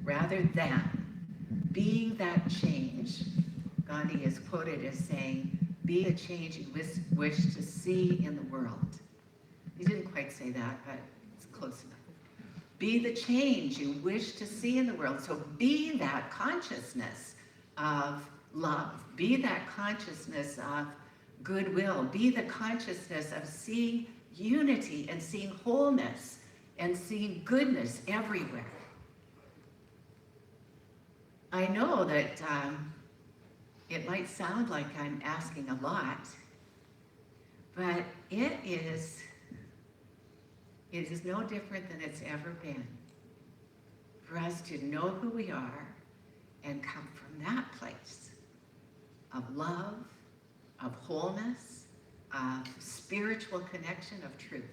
rather than being that change. Gandhi is quoted as saying, be the change you wish to see in the world. He didn't quite say that, but it's close enough. Be the change you wish to see in the world. So be that consciousness of love. Be that consciousness of goodwill. Be the consciousness of seeing unity and seeing wholeness and seeing goodness everywhere. I know that it might sound like I'm asking a lot, but it is no different than it's ever been for us to know who we are and come from that place of love, of wholeness, of spiritual connection, of truth.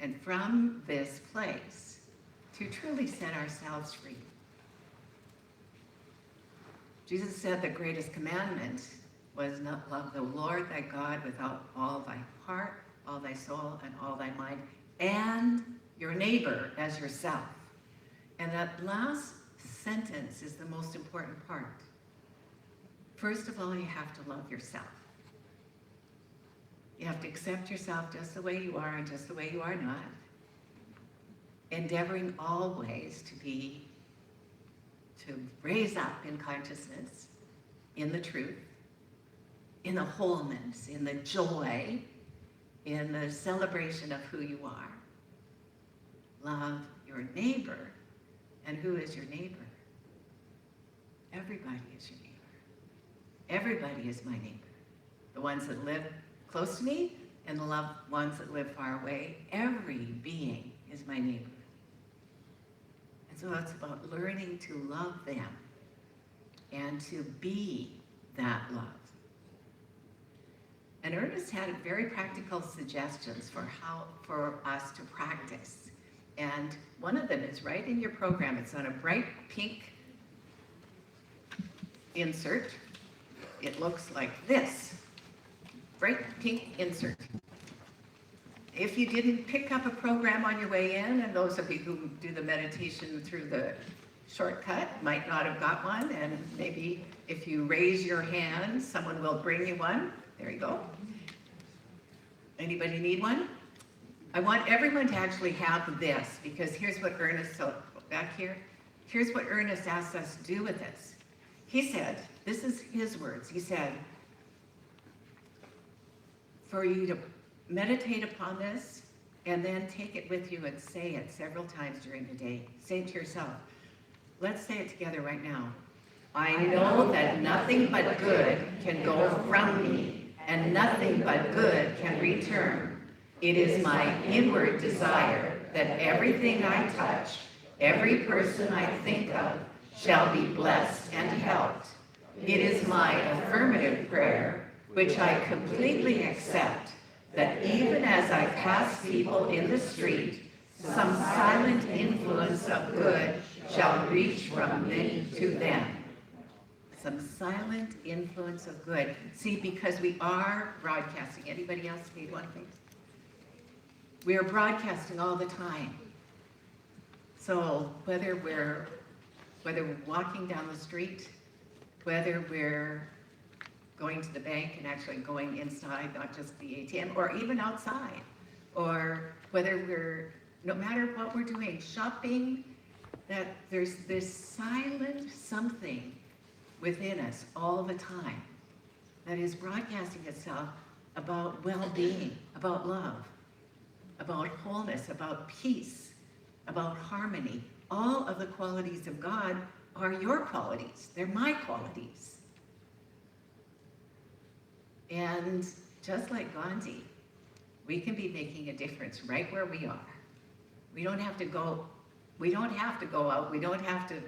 And from this place, to truly set ourselves free. Jesus said the greatest commandment was not love the Lord thy God with all thy heart, all thy soul, and all thy mind, and your neighbor as yourself. And that last sentence is the most important part. First of all, you have to love yourself. You have to accept yourself just the way you are and just the way you are not. Endeavoring always to raise up in consciousness, in the truth, in the wholeness, in the joy, in the celebration of who you are. Love your neighbor. And who is your neighbor? Everybody is your neighbor. Everybody is my neighbor. The ones that live close to me and the ones that live far away. Every being is my neighbor. And so it's about learning to love them and to be that love. And Ernest had very practical suggestions for us to practice. And one of them is right in your program. It's on a bright pink insert. It looks like this. Bright pink insert. If you didn't pick up a program on your way in, and those of you who do the meditation through the shortcut might not have got one, and maybe if you raise your hand, someone will bring you one. There you go. Anybody need one? I want everyone to actually have this, because here's what Ernest, so back here, here's what Ernest asked us to do with this. He said, this is his words, he said, for you to meditate upon this and then take it with you and say it several times during the day. Say it to yourself. Let's say it together right now. I know that nothing but good can go from me, and nothing but good can return. It is my inward desire that everything I touch, every person I think of, shall be blessed and helped. It is my affirmative prayer, which I completely accept, that even as I pass people in the street, some silent influence of good shall reach from me to them. Some silent influence of good. See, because we are broadcasting. Anybody else need one, please? We are broadcasting all the time. So whether we're walking down the street, whether we're going to the bank and actually going inside, not just the ATM, or even outside, or whether we're, no matter what we're doing, shopping, that there's this silent something within us all the time that is broadcasting itself about well-being, about love, about wholeness, about peace, about harmony. All of the qualities of God are your qualities. They're my qualities. And just like Gandhi, we can be making a difference right where we are. We don't have to go out. We don't have to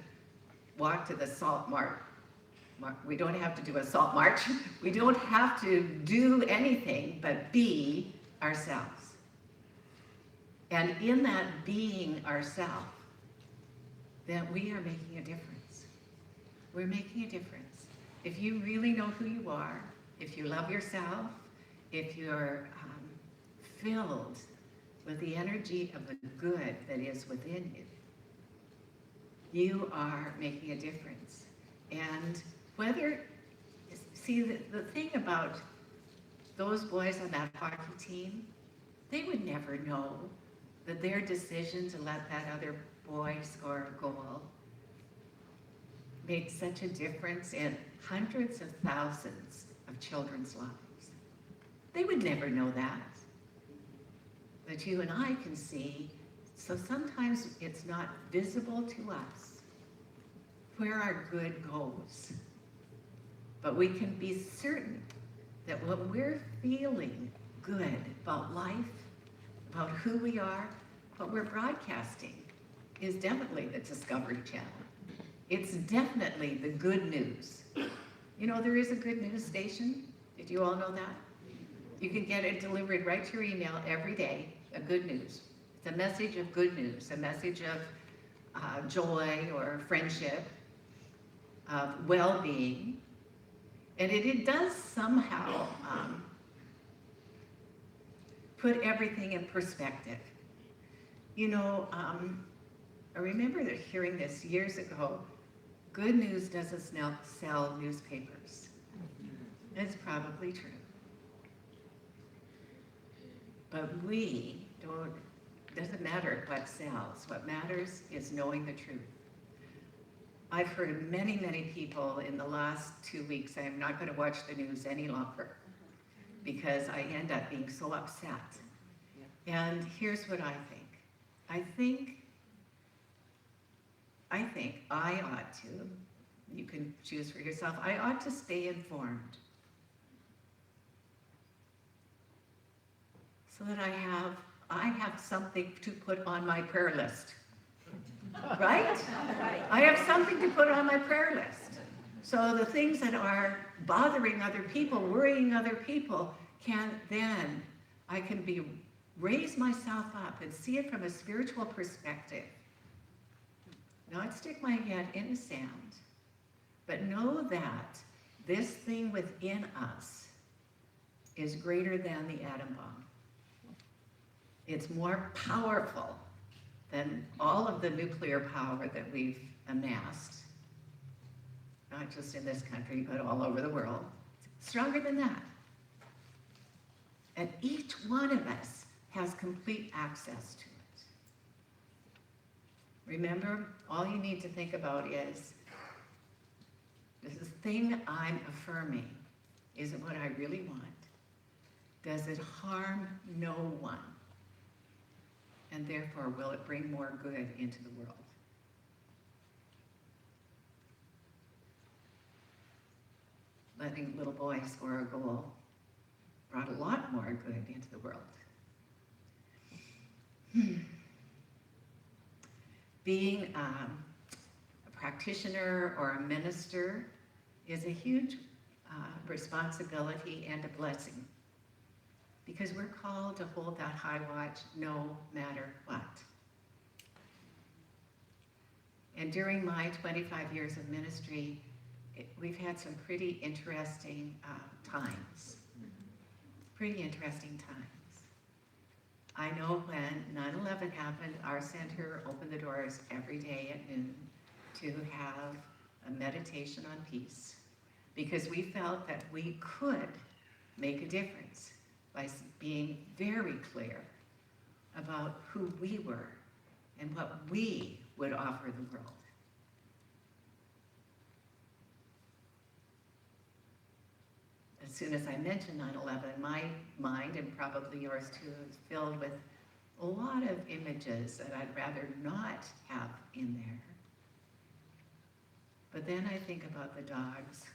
walk to the salt mark. We don't have to do a salt march. We don't have to do anything but be ourselves. And in that being ourselves, that we are making a difference. We're making a difference. If you really know who you are, if you love yourself, if you're filled with the energy of the good that is within you, You are making a difference. And whether, see, the thing about those boys on that hockey team, they would never know that their decision to let that other boy score a goal made such a difference in hundreds of thousands of children's lives. They would never know that. But you and I can see, so sometimes it's not visible to us where our good goes. But we can be certain that when we're feeling good about life, about who we are, what we're broadcasting is definitely the Discovery Channel. It's definitely the good news. You know, there is a good news station. Did you all know that? You can get it delivered right to your email every day, a good news. It's a message of good news, a message of joy or friendship, of well-being. And it does somehow put everything in perspective. You know, I remember hearing this years ago. Good news doesn't sell newspapers. It's probably true. But doesn't matter what sells. What matters is knowing the truth. I've heard many, many people in the last 2 weeks, I'm not going to watch the news any longer because I end up being so upset. And here's what I think. I think I ought to, you can choose for yourself, I ought to stay informed so that I have something to put on my prayer list. Right? I have something to put on my prayer list. So the things that are bothering other people, worrying other people, I can raise myself up and see it from a spiritual perspective. Not stick my head in the sand, but know that this thing within us is greater than the atom bomb. It's more powerful than all of the nuclear power that we've amassed, not just in this country, but all over the world. It's stronger than that. And each one of us has complete access to it. Remember, all you need to think about is, this thing I'm affirming, is it what I really want? Does it harm no one? And therefore, will it bring more good into the world? Letting little boy score a goal brought a lot more good into the world. Being a practitioner or a minister is a huge responsibility and a blessing, because we're called to hold that high watch no matter what. And during my 25 years of ministry, we've had some pretty interesting times. Pretty interesting times. I know when 9/11 happened, our center opened the doors every day at noon to have a meditation on peace, because we felt that we could make a difference by being very clear about who we were and what we would offer the world. As soon as I mentioned 9/11, my mind, and probably yours too, is filled with a lot of images that I'd rather not have in there. But then I think about the dogs.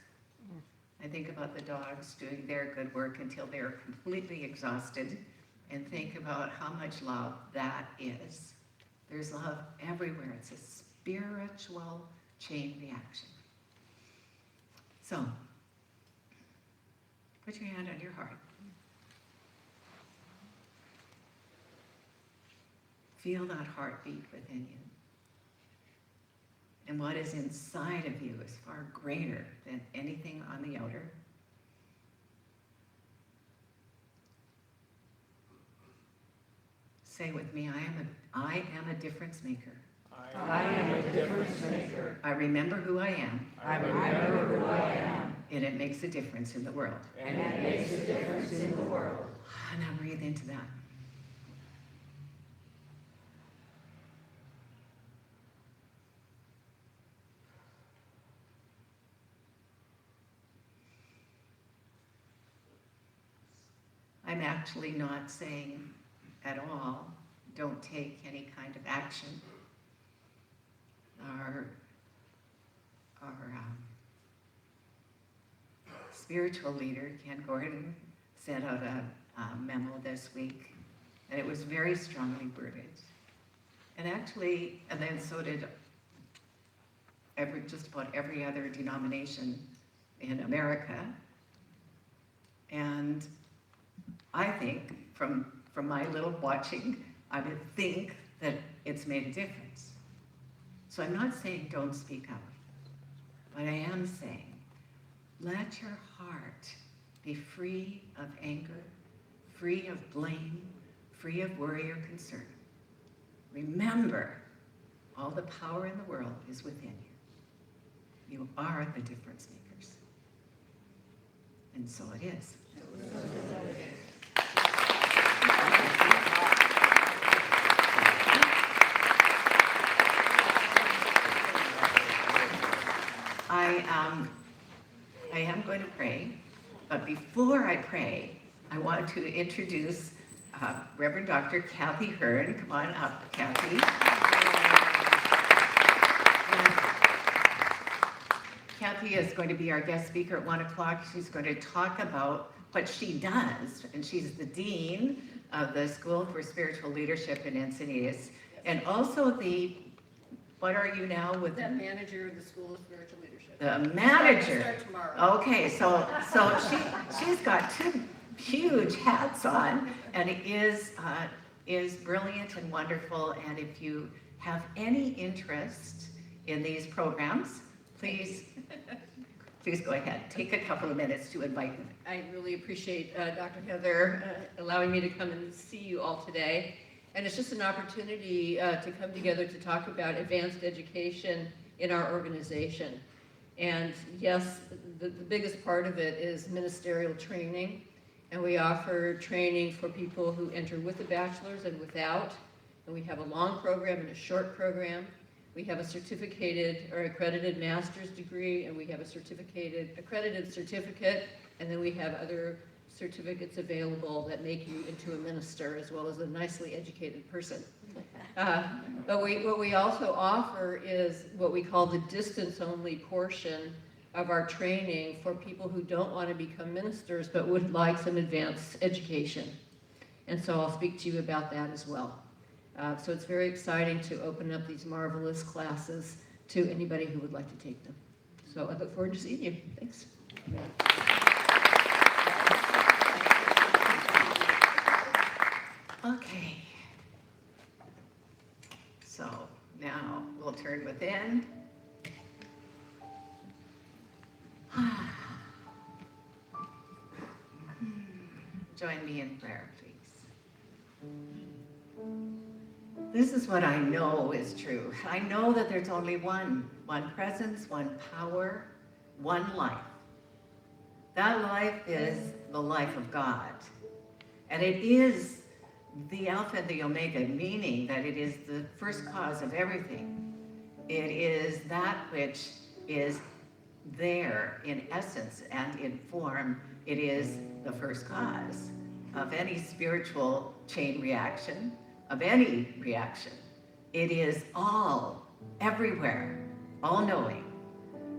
I think about the dogs doing their good work until they're completely exhausted, and think about how much love that is. There's love everywhere. It's a spiritual chain reaction. So, put your hand on your heart. Feel that heartbeat within you. And what is inside of you is far greater than anything on the outer. Say with me, I am a difference maker. I am a difference maker. I remember who I am. I remember who I am. And it makes a difference in the world. And it makes a difference in the world. Now breathe into that. I'm actually not saying at all, don't take any kind of action. Our spiritual leader, Ken Gordon, sent out a memo this week, and it was very strongly worded. And actually, and then so did just about every other denomination in America. And I think, from my little watching, I would think that it's made a difference. So I'm not saying don't speak up, but I am saying let your heart be free of anger, free of blame, free of worry or concern. Remember, all the power in the world is within you. You are the difference makers. And so it is. I am going to pray, but before I pray, I want to introduce Reverend Dr. Kathy Hearn. Come on up, Kathy. Kathy is going to be our guest speaker at 1 o'clock. She's going to talk about what she does, and she's the Dean of the School for Spiritual Leadership in Encinitas, and also what are you now with? The manager of the School of Spiritual Leadership. The manager. Start tomorrow. Okay, so she's got two huge hats on, and it is brilliant and wonderful. And if you have any interest in these programs, please go ahead. Take a couple of minutes to invite them. I really appreciate Dr. Heather allowing me to come and see you all today. And it's just an opportunity to come together to talk about advanced education in our organization. And yes, the biggest part of it is ministerial training. And we offer training for people who enter with a bachelor's and without. And we have a long program and a short program. We have a certificated or accredited master's degree, and we have a accredited certificate, and then we have other certificates available that make you into a minister as well as a nicely educated person. But what we also offer is what we call the distance-only portion of our training for people who don't want to become ministers but would like some advanced education. And so I'll speak to you about that as well. So it's very exciting to open up these marvelous classes to anybody who would like to take them. So I look forward to seeing you. Thanks. Okay. So now we'll turn within. Join me in prayer, please. This is what I know is true. I know that there's only one presence, one power, one life. That life is the life of God. And it is the Alpha and the Omega, meaning that it is the first cause of everything. It is that which is there in essence and in form. It is the first cause of any spiritual chain reaction, of any reaction. It is all, everywhere, all-knowing.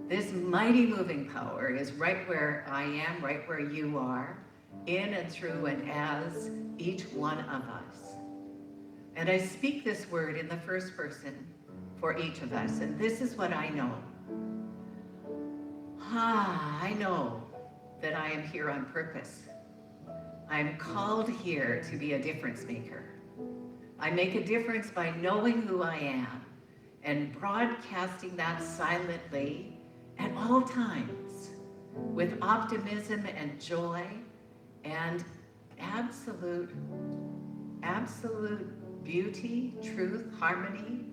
This mighty moving power is right where I am, right where you are, in and through and as each one of us. And I speak this word in the first person for each of us, and this is what I know. I know that I am here on purpose. I am called here to be a difference maker. I make a difference by knowing who I am and broadcasting that silently at all times with optimism and joy and absolute beauty, truth, harmony,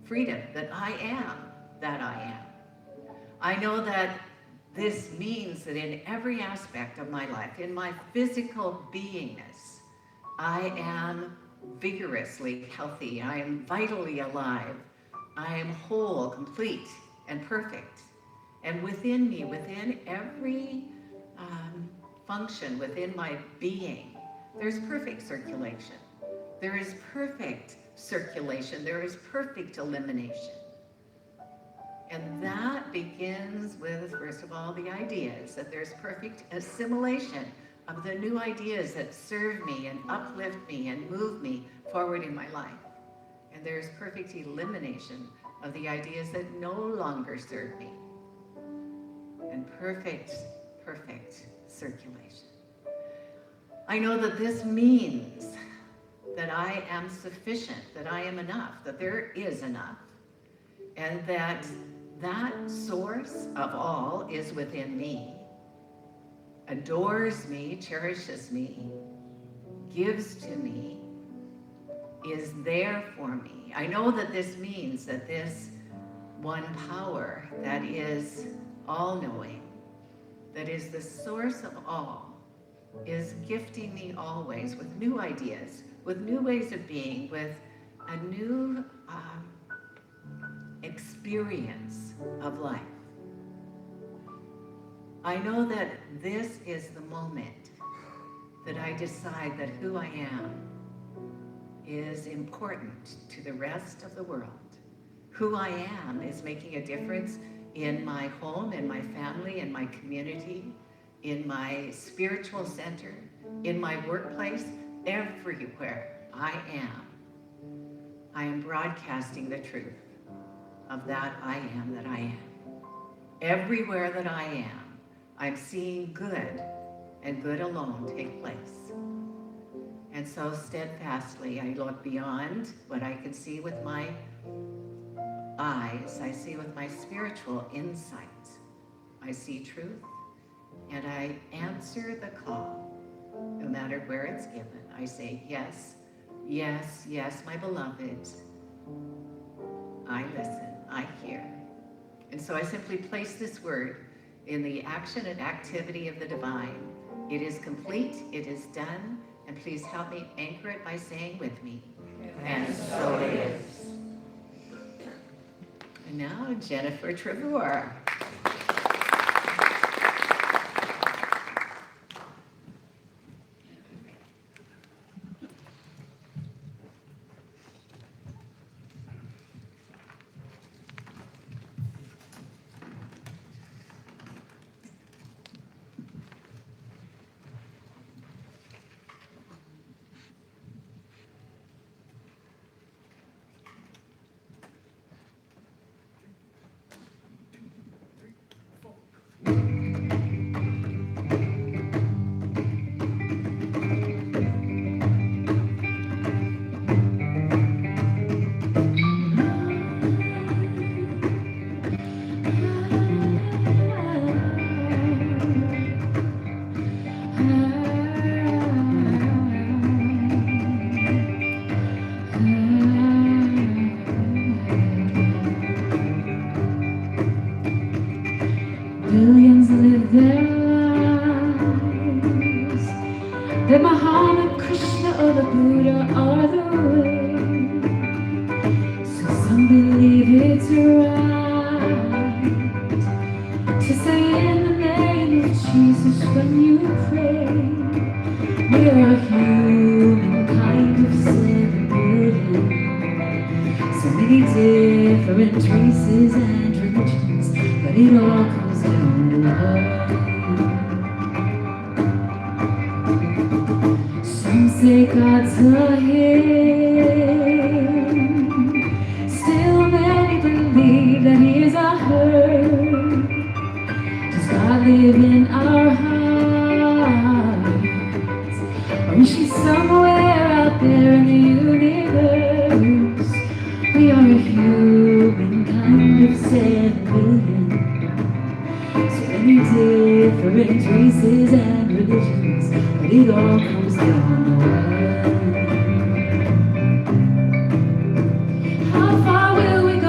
freedom, that I am that I am. I know that this means that in every aspect of my life, in my physical beingness, I am vigorously healthy. I am vitally alive. I am whole, complete, and perfect. And within me, within every function within my being, there's perfect circulation. There is perfect circulation. There is perfect elimination. And that begins with, first of all, the ideas, that there's perfect assimilation of the new ideas that serve me and uplift me and move me forward in my life. And there's perfect elimination of the ideas that no longer serve me. And perfect circulation. I know that this means that I am sufficient, that I am enough, that there is enough, and that source of all is within me, adores me, cherishes me, gives to me, is there for me. I know that this means that this one power that is all-knowing, that is the source of all, is gifting me always with new ideas, with new ways of being, with a new experience of life. I know that this is the moment that I decide that who I am is important to the rest of the world. Who I am is making a difference in my home, in my family, in my community, in my spiritual center, in my workplace, everywhere I am broadcasting the truth of that I am that I am. Everywhere that I am, I'm seeing good and good alone take place. And so steadfastly, I look beyond what I can see with my eyes. I see with my spiritual insight. I see truth, and I answer the call, no matter where it's given. I say, yes, yes, yes, my beloved. I listen, I hear. And so I simply place this word in the action and activity of the divine. It is complete, it is done, and please help me anchor it by saying with me, and so it is. And now, Jennifer Trevor. Billions live their lives that Muhammad, Krishna, or the Buddha are the way. So some believe it's right to say in the name of Jesus when you pray. We're a human kind of 7 billion, so many different races and religions, but it all comes down to love. Some say God's a him, still many believe that he is a her. Does God live in our hearts, or is she somewhere out there in the universe? We are a human kind of 7 billion, so many different races and religions, but it all comes down to one. How far will we go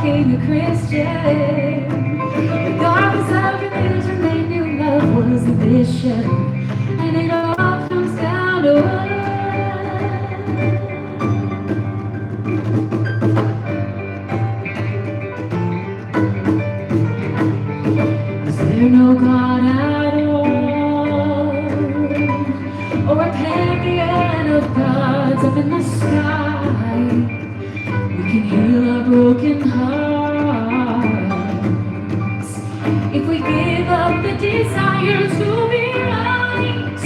became a Christian. Regardless of religion, they knew love was the mission. And it all comes down to what? Is there no God at all? Or a pantheon of gods up in the sky? We can heal our broken hearts if we give up the desire to be right.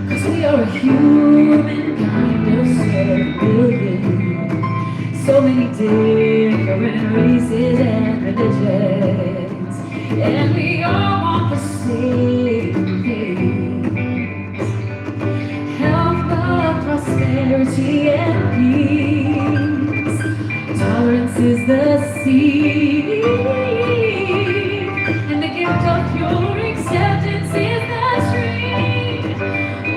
'Cause we are a human kind of 7 billion. So many different races and religions, and we all want the same things: health, love, prosperity, and peace. Tolerance is the seed, and the gift of pure acceptance is the tree.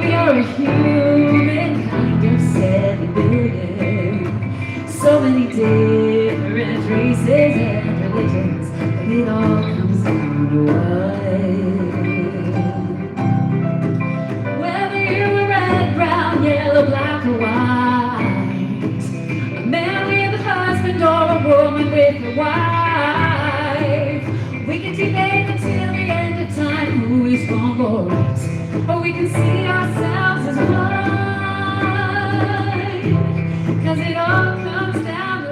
We are a human kind of 7 billion. So many different races and religions, but it all comes down to one. Whether you're a red, brown, yellow, black, or white, a man with a husband or a woman with a wife, we can debate until the end of time who is wrong or right, or we can see ourselves as one. 'Cause it all comes down to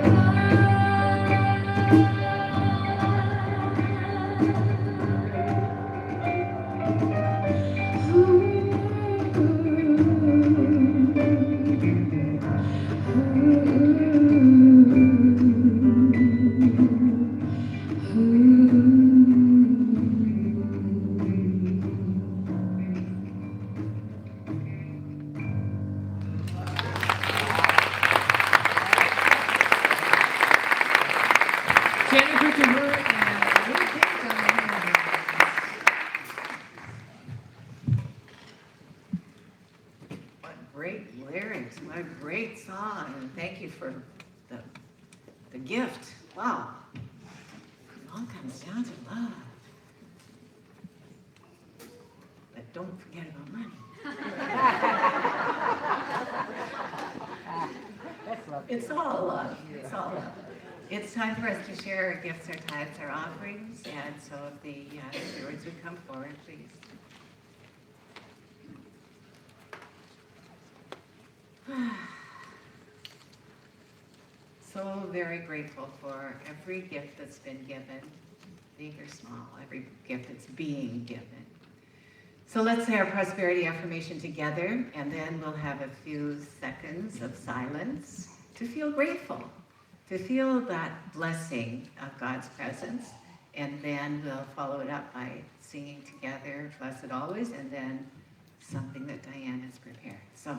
Jennifer Demur and Lou Picks on the hand. What great lyrics, what a great song, and thank you for the gift. Wow. It all comes down to love. But don't forget about money. It's all love, it's all love. It's time for us to share our gifts, our tithes, our offerings, and so if the stewards would come forward, please. So very grateful for every gift that's been given, big or small, every gift that's being given. So let's say our prosperity affirmation together, and then we'll have a few seconds of silence to feel grateful, to feel that blessing of God's presence, and then we'll follow it up by singing together, Blessed Always, and then something that Diane has prepared. So,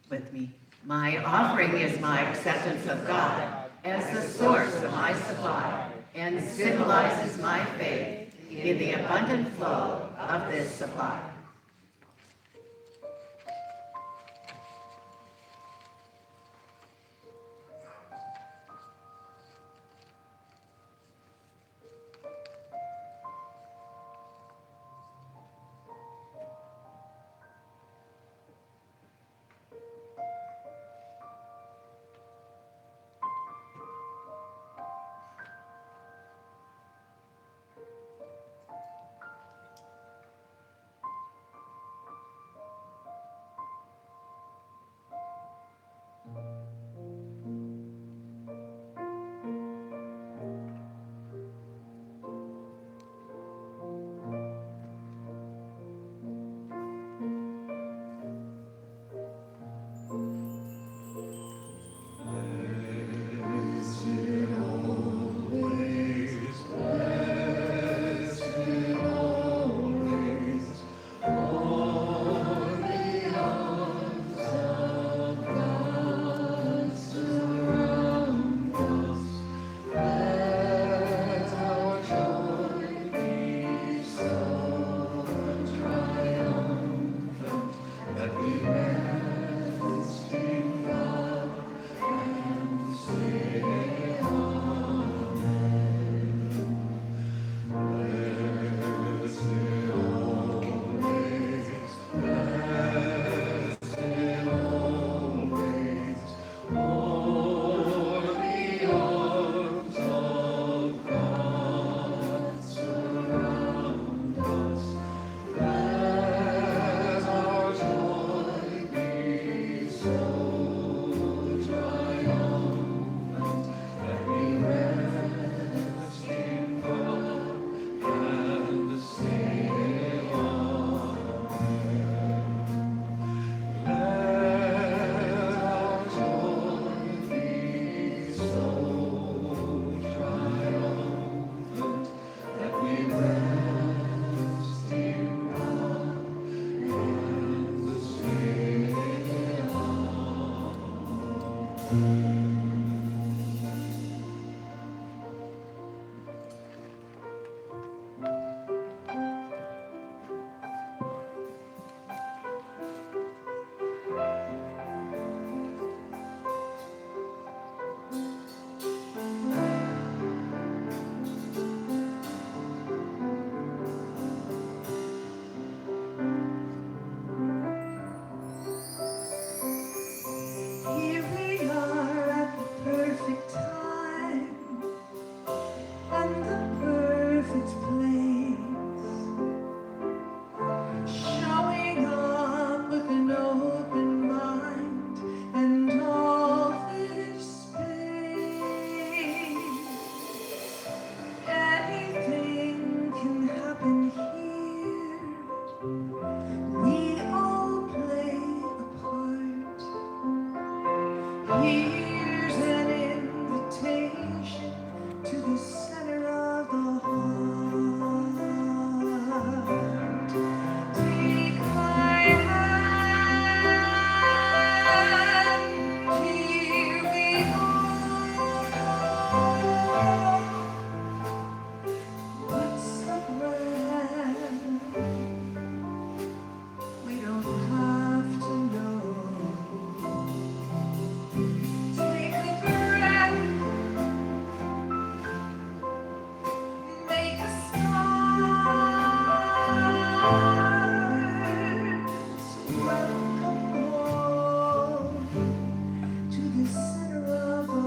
with me. My offering is my acceptance of God as the source of my supply and symbolizes my faith in the abundant flow of this supply. Here we are at the perfect time and the perfect place, showing up with an open mind and all this space. Anything can happen here. We all play a part. Here's an invitation to the center of the heart. Take my hand, here we go. What's the plan? We don't have to know. Take a breath, make a start. Welcome home to the center of the heart.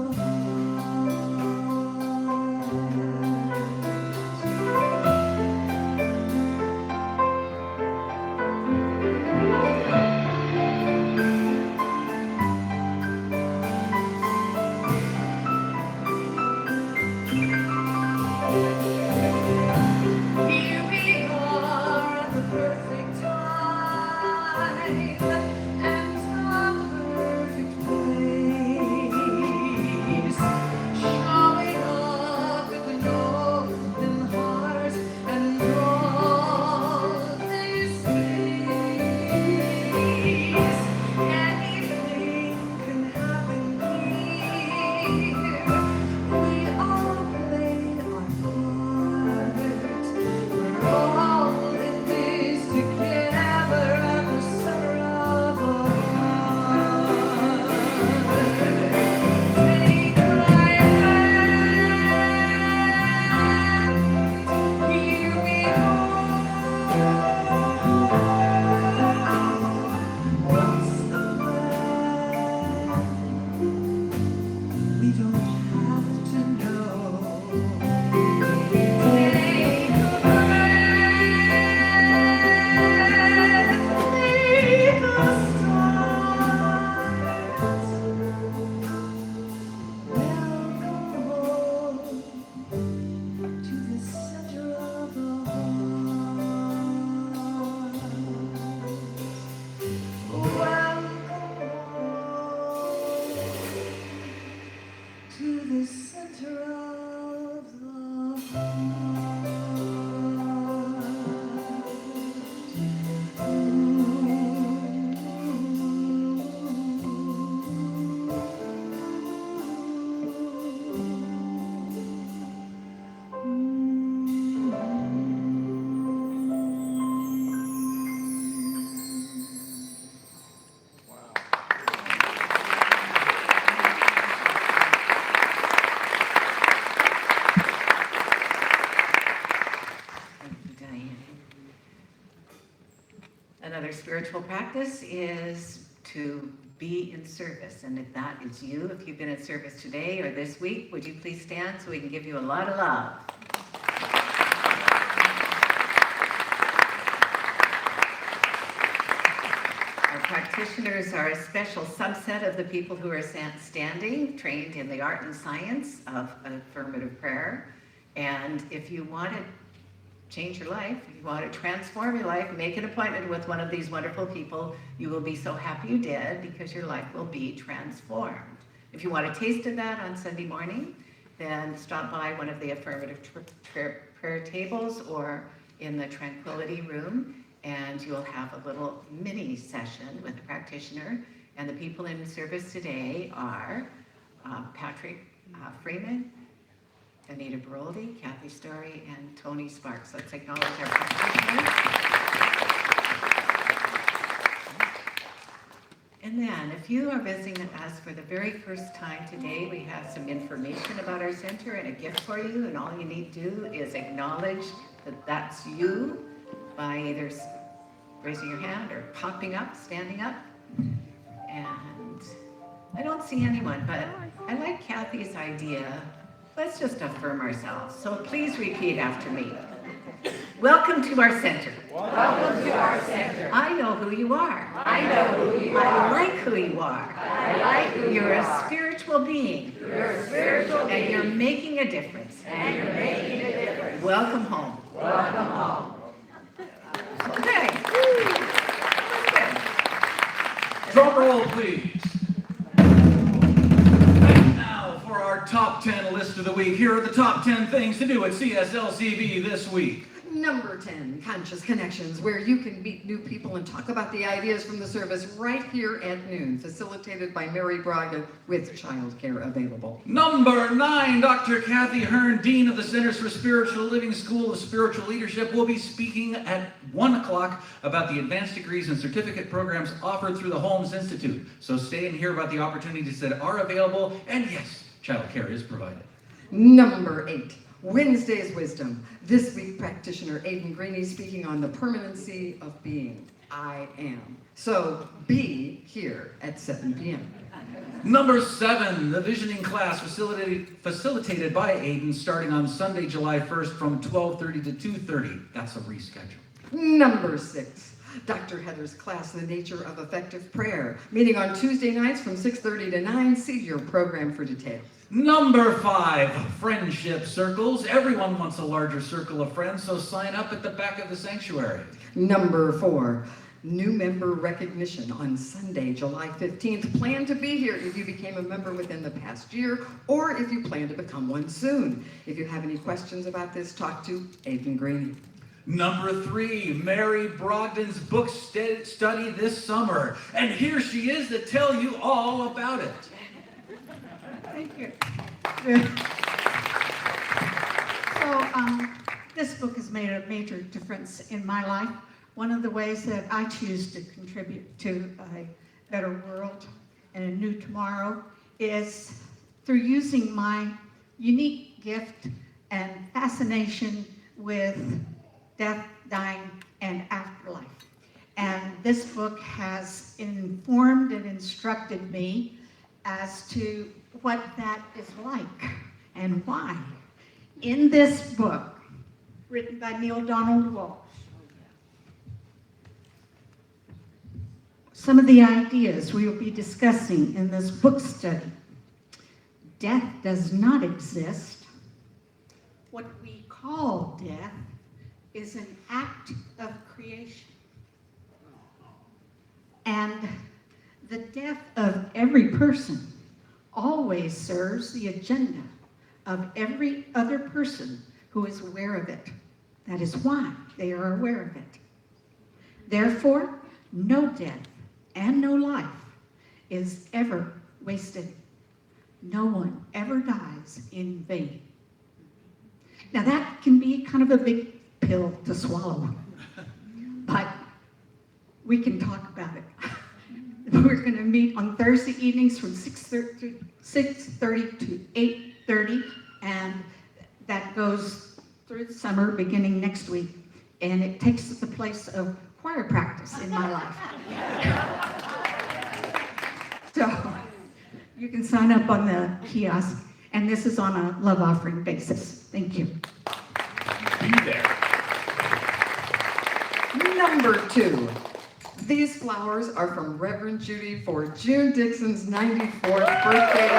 Here we are at the perfect time and the perfect place, showing up with an open heart and all this space. Anything can happen here. We all play our part. We're all in this together at the center of the heart. Take my hand, here we go. What's the plan? We don't have to know. Take a breath, make a start. Welcome home to the center of the heart. Welcome home to the center of the Thank you, Diane. Another spiritual practice is to be in service. And if that is you, if you've been in service today or this week, would you please stand so we can give you a lot of love? Our practitioners are a special subset of the people who are standing, trained in the art and science of affirmative prayer. And if you want to change your life, if you want to transform your life, make an appointment with one of these wonderful people. You will be so happy you did, because your life will be transformed. If you want a taste of that on Sunday morning, then stop by one of the affirmative prayer tables or in the tranquility room, and you'll have a little mini session with a practitioner, And the people in service today are Patrick Freeman, Anita Baroldi, Kathy Story, and Tony Sparks. Let's acknowledge our practitioners. And then, if you are visiting us for the very first time today, we have some information about our center and a gift for you, and all you need to do is acknowledge that that's you by either raising your hand or popping up, standing up. And I don't see anyone, but I like Kathy's idea. Let's just affirm ourselves. So please repeat after me. Welcome to our center. Welcome to our center. I know who you are. I know who you I are. like who you are. I like who you You're a are. spiritual being. You're a spiritual And being. you're making a difference. And you're making a difference. Welcome home. Welcome home. Okay. Drum roll, please. And now for our top 10 list of the week. Here are the top 10 things to do at CSLCB this week. Number 10, Conscious Connections, where you can meet new people and talk about the ideas from the service right here at noon, facilitated by Mary Braga with childcare available. Number 9, Dr. Kathy Hearn, Dean of the Centers for Spiritual Living School of Spiritual Leadership, will be speaking at 1 o'clock about the advanced degrees and certificate programs offered through the Holmes Institute. So stay and hear about the opportunities that are available, and yes, childcare is provided. Number 8, Wednesday's Wisdom. This week, practitioner Aidan Greeny speaking on the permanency of being. I am. So be here at 7 p.m. Number 7, the visioning class facilitated by Aidan starting on Sunday, July 1st from 12:30 to 2:30. That's a reschedule. Number 6, Dr. Heather's class, The Nature of Effective Prayer, meeting on Tuesday nights from 6:30 to 9. See your program for details. Number 5, friendship circles. Everyone wants a larger circle of friends, so sign up at the back of the sanctuary. Number 4, new member recognition on Sunday, July 15th. Plan to be here if you became a member within the past year or if you plan to become one soon. If you have any questions about this, talk to Aidan Greeny. Number 3, Mary Brogdon's book study this summer. And here she is to tell you all about it. Thank you. So, this book has made a major difference in my life. One of the ways that I choose to contribute to a better world and a new tomorrow is through using my unique gift and fascination with death, dying, and afterlife. And this book has informed and instructed me as to what that is like and why. In this book, written by Neil Donald Walsh, some of the ideas we will be discussing in this book study. Death does not exist. What we call death is an act of creation. And the death of every person always serves the agenda of every other person who is aware of it. That is why they are aware of it. Therefore, no death and no life is ever wasted. No one ever dies in vain. Now that can be kind of a big pill to swallow, but we can talk about it. We're going to meet on Thursday evenings from 6:30 to 8:30, and that goes through the summer, beginning next week, and it takes the place of choir practice in my life. So you can sign up on the kiosk, and this is on a love offering basis. Thank you. Be there. Number 2, these flowers are from Reverend Judy for June Dixon's 94th birthday.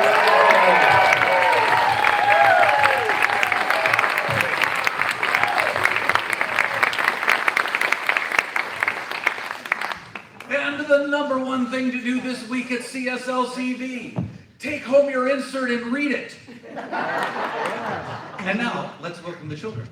And the number 1 thing to do this week at CSLCB, take home your insert and read it. And now, let's welcome the children.